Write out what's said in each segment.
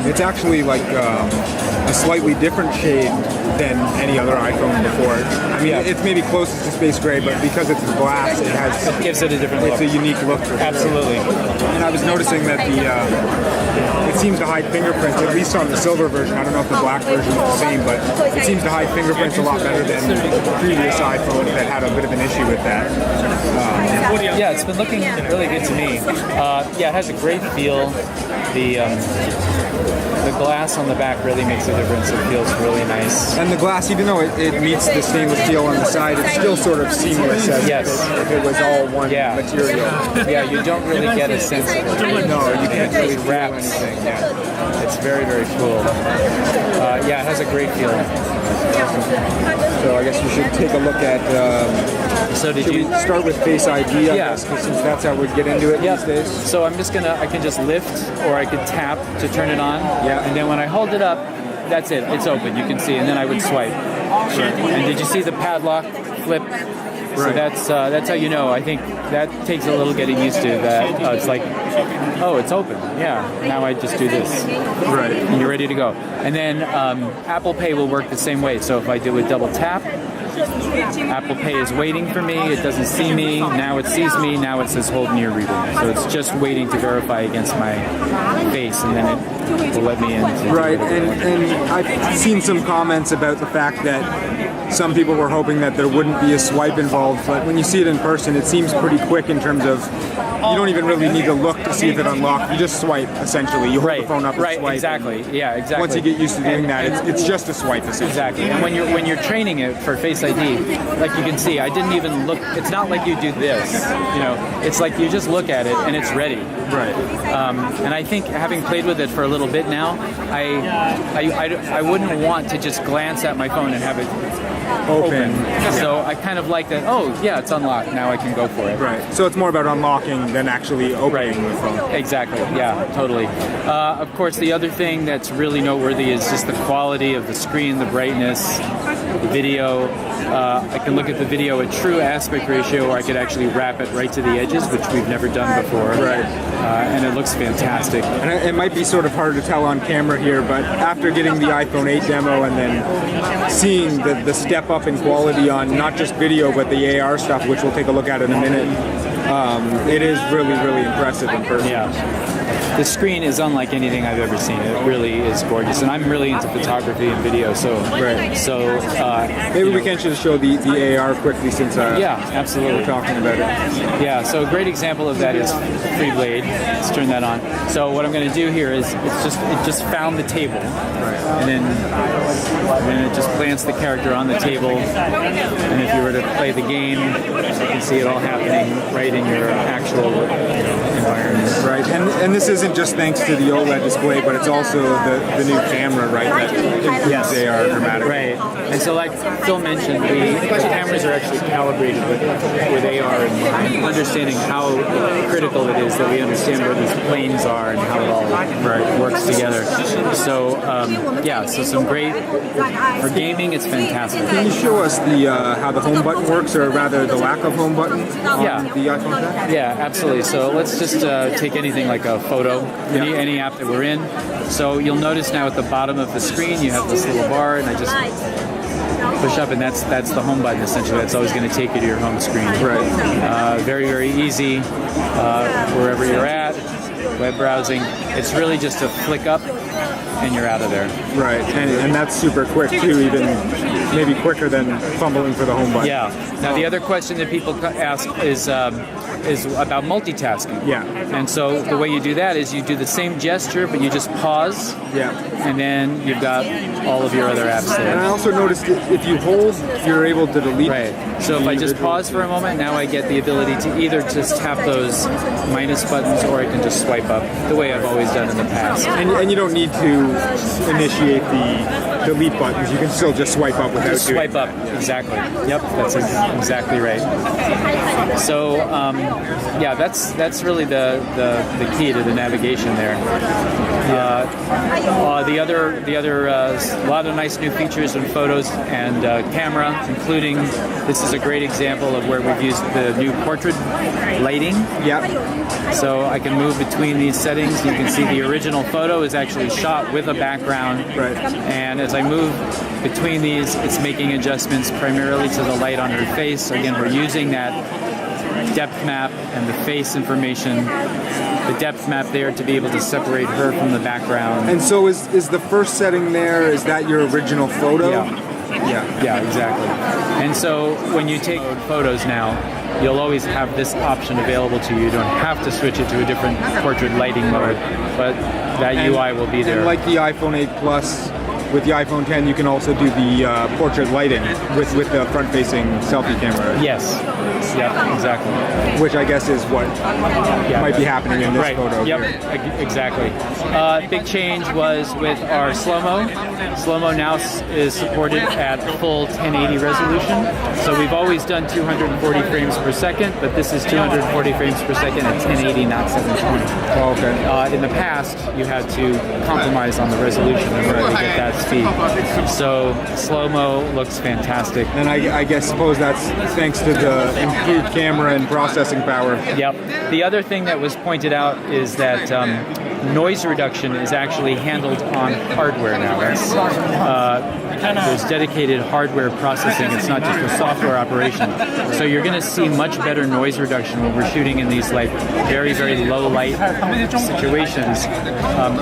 It's actually like a slightly different shade than any other iPhone before. I mean, it's maybe closest to space gray, but because it's glass, it gives it a different look. It's a unique look for sure. Absolutely. And I was noticing that it seems to hide fingerprints, at least on the silver version. I don't know if the black version is the same, but it seems to hide fingerprints a lot better than the previous iPhone that had a bit of an issue with that. Yeah, it's been looking really good to me. Yeah, it has a great feel. The glass on the back really makes a difference. It feels really nice. And the glass, even though it meets the stainless steel on the side, it's still sort of seamless as if it was all one material. Yeah, you don't really get a sense of it. No, you can't really wrap anything. Yeah. It's very, very cool. Yeah, it has a great feel. So I guess we should take a look at. So should we start with Face ID? I guess, since that's how we'd get into it these days. So I can just lift, or I could tap to turn it on. Yeah. And then when I hold it up, that's it. It's open. You can see, and then I would swipe. And did you see the padlock flip? So that's how you know. I think that takes a little getting used to. That it's like, oh, it's open. Yeah. Now I just do this. Right. And you're ready to go. And then Apple Pay will work the same way. So if I do a double tap, Apple Pay is waiting for me. It doesn't see me. Now it sees me. Now it says hold near reader. So it's just waiting to verify against my face, and then it will let me in. Right. And I've seen some comments about the fact that some people were hoping that there wouldn't be a swipe involved, but when you see it in person, it seems pretty quick in terms of you don't even really need to look to see if it unlocked. You just swipe, essentially. You hold the phone up and swipe. Exactly. Yeah, exactly. Once you get used to doing that, it's just a swipe, essentially. Exactly. And when you're training it for Face ID, like you can see, I didn't even look. It's not like you do this. You know, it's like you just look at it and it's ready. Right. And I think having played with it for a little bit now, I wouldn't want to just glance at my phone and have it open. So I kind of like that. Oh, yeah, it's unlocked. Now I can go for it. Right. So it's more about unlocking than actually opening the phone. Exactly. Yeah, totally. Of course, the other thing that's really noteworthy is just the quality of the screen, the brightness, the video. I can look at the video at true aspect ratio, or I could actually wrap it right to the edges, which we've never done before. Right. And it looks fantastic. And it might be sort of hard to tell on camera here, but after getting the iPhone 8 demo and then seeing the step up in quality on not just video, but the AR stuff, which we'll take a look at in a minute, it is really, really impressive in person. Yeah. The screen is unlike anything I've ever seen. It really is gorgeous, and I'm really into photography and video. So, maybe we can just show the AR quickly, since absolutely, we're talking about it. Yeah. So a great example of that is Free Blade. Let's turn that on. So what I'm going to do here is it just found the table, and then it just plants the character on the table. And if you were to play the game, you can see it all happening right in your actual environment. Right. And this isn't just thanks to the OLED display, but it's also the new camera, right? That improves AR dramatically. Right. And so, like Phil mentioned, the cameras are actually calibrated with AR and understanding how critical it is that we understand where these planes are and how it all works together. So, so some great for gaming. It's fantastic. Can you show us how the home button works, or rather the lack of home button on the iPhone 10? Yeah, absolutely. So let's just take anything like a photo, any app that we're in. So you'll notice now at the bottom of the screen you have this little bar, and I just push up, and that's the home button essentially. That's always going to take you to your home screen. Right. Very, very easy wherever you're at. Web browsing. It's really just a flick up and you're out of there. Right, and that's super quick too, even maybe quicker than fumbling for the home button. Yeah. Now the other question that people ask is about multitasking. Yeah. And so the way you do that is you do the same gesture, but you just pause. Yeah. And then you've got all of your other apps there. And I also noticed if you hold, you're able to delete. Right. So if I just pause for a moment, now I get the ability to either just tap those minus buttons, or I can just swipe up the way I've always done in the past. And you don't need to initiate the delete buttons. You can still just swipe up without just swipe up. Exactly. Yep. That's exactly right. So yeah, that's really the key to the navigation there. The other a lot of nice new features in photos and camera, including this is a great example of where we've used the new portrait lighting. Yep. So I can move between these settings. You can see the original photo is actually shot with a background. Right. And as I move between these, it's making adjustments primarily to the light on her face. Again, we're using that depth map and the face information, the depth map there to be able to separate her from the background. And so is the first setting there, is that your original photo? Yeah, exactly. And so when you take photos now, you'll always have this option available to you. You don't have to switch it to a different portrait lighting mode, but that UI will be there. And like the iPhone 8 Plus, with the iPhone 10, you can also do the portrait lighting with the front-facing selfie camera. Yes. Yeah, exactly. Which I guess is what might be happening in this photo. Yep, here. exactly. Big change was with our slow-mo. Slow-mo now is supported at full 1080 resolution. So we've always done 240 frames per second, but this is 240 frames per second at 1080, not 720. Oh, okay. In the past, you had to compromise on the resolution in order to get that speed. So slow-mo looks fantastic. And I suppose that's thanks to the improved camera and processing power. Yep. The other thing that was pointed out is that noise reduction is actually handled on hardware now. There's dedicated hardware processing. It's not just a software operation. So you're going to see much better noise reduction when we're shooting in these like very, very low light situations.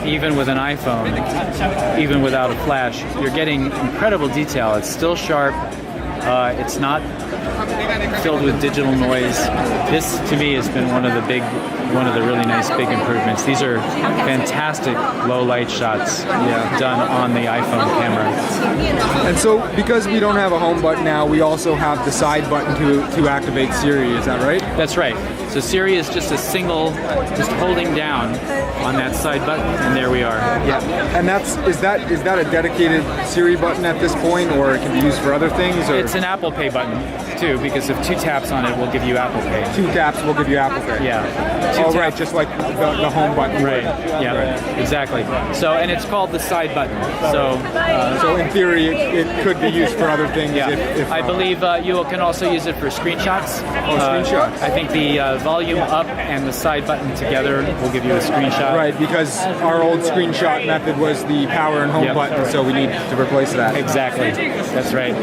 Even with an iPhone, even without a flash, you're getting incredible detail. It's still sharp. It's not filled with digital noise. This, to me, has been one of the really nice big improvements. These are fantastic low light shots done on the iPhone camera. And so, because we don't have a home button now, we also have the side button to activate Siri. Is that right? That's right. So Siri is just just holding down on that side button, and there we are. Yeah. And is that a dedicated Siri button at this point, or it can be used for other things? Or? It's an Apple Pay button too, because if 2 taps on it will give you Apple Pay. 2 taps will give you Apple Pay. Yeah. Right, just like the home button. Right. Yeah. Exactly. So, and it's called the side button. So in theory, it could be used for other things. Yeah. If I believe you can also use it for screenshots. Screenshots. I think the volume up and the side button together will give you a screenshot. Right, because our old screenshot method was the power and home button, so we need to replace that. Exactly. That's right.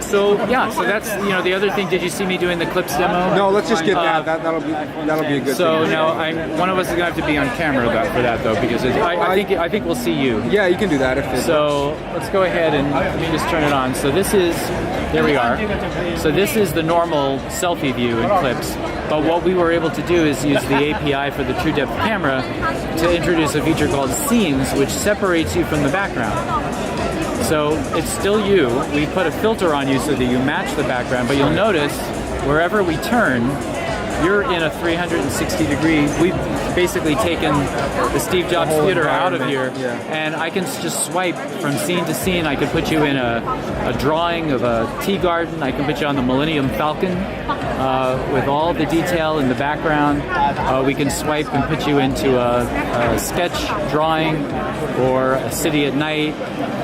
So that's the other thing. Did you see me doing the clips demo? No, let's just get that. That'll be a good thing. So now one of us is gonna have to be on camera for that though, because I think we'll see you. Yeah, you can do that So let's go ahead and let me just turn it on. So there we are. So this is the normal selfie view in clips. But what we were able to do is use the API for the True Depth camera to introduce a feature called Scenes, which separates you from the background. So it's still you. We put a filter on you so that you match the background, but you'll notice wherever we turn, you're in a 360 degree. We've basically taken the Steve Jobs Theater out of here, and I can just swipe from scene to scene. I could put you in a drawing of a tea garden. I can put you on the Millennium Falcon with all the detail in the background. We can swipe and put you into a sketch drawing or a city at night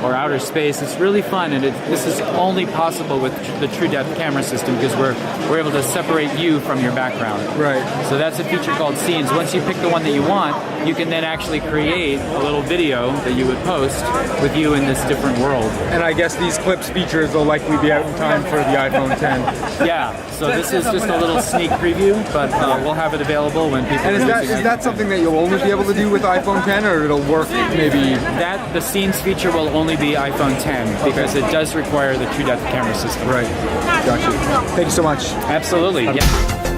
or outer space. It's really fun, and this is only possible with the True Depth camera system because we're able to separate you from your background. Right. So that's a feature called Scenes. Once you pick the one that you want, you can then actually create a little video that you would post with you in this different world. And I guess these clips features will likely be out in time for the iPhone 10. Yeah. So this is just a little sneak preview, but we'll have it available when people. And is that something that you'll only be able to do with iPhone 10, or it'll work maybe? The Scenes feature will only be iPhone 10 because it does require the True Depth camera system. Right. Gotcha. Thank you so much. Absolutely. Yeah.